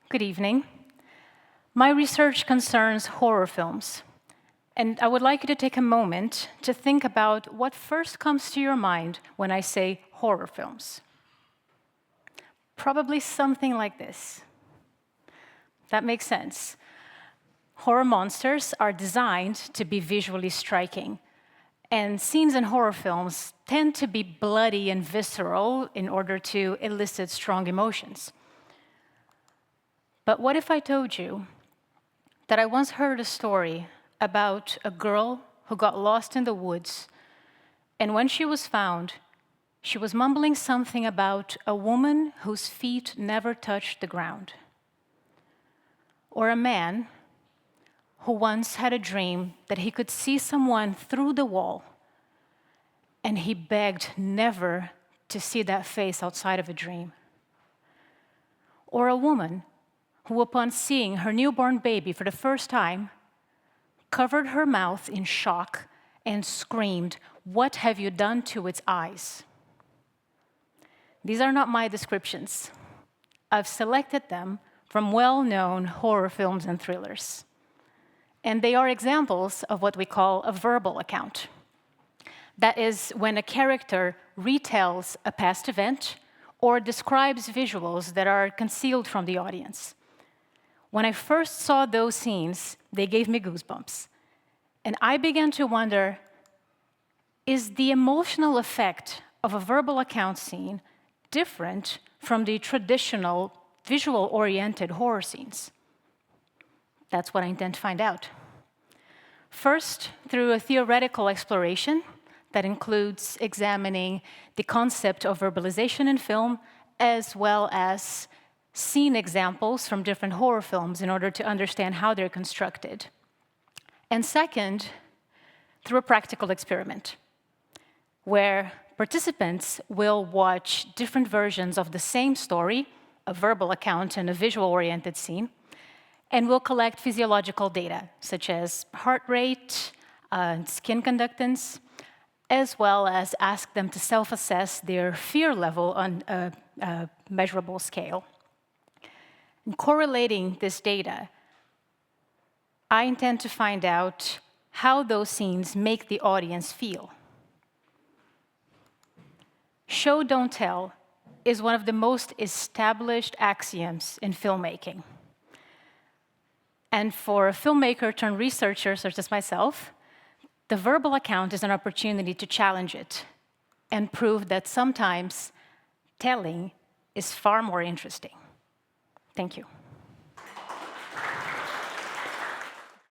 Good evening. My research concerns horror films, and I would like you to take a moment to think about what first comes to your mind when I say horror films. Probably something like this. That makes sense. Horror monsters are designed to be visually striking, and scenes in horror films tend to be bloody and visceral in order to elicit strong emotions. But what if I told you that I once heard a story about a girl who got lost in the woods, and when she was found, she was mumbling something about a woman whose feet never touched the ground? Or a man who once had a dream that he could see someone through the wall, and he begged never to see that face outside of a dream. Or a woman who, upon seeing her newborn baby for the first time, covered her mouth in shock and screamed, "What have you done to its eyes?" These are not my descriptions. I've selected them from well-known horror films and thrillers. And they are examples of what we call a verbal account. That is, when a character retells a past event or describes visuals that are concealed from the audience. When I first saw those scenes, they gave me goosebumps. And I began to wonder, is the emotional effect of a verbal account scene different from the traditional visual-oriented horror scenes? That's what I intend to find out. First, through a theoretical exploration that includes examining the concept of verbalization in film, as well as scene examples from different horror films in order to understand how they're constructed. And second, through a practical experiment, where participants will watch different versions of the same story, a verbal account and a visual-oriented scene, and will collect physiological data, such as heart rate, skin conductance, as well as ask them to self-assess their fear level on a measurable scale. And correlating this data, I intend to find out how those scenes make the audience feel. Show, don't tell is one of the most established axioms in filmmaking. And for a filmmaker turned researcher such as myself, the verbal account is an opportunity to challenge it and prove that sometimes telling is far more interesting. Thank you.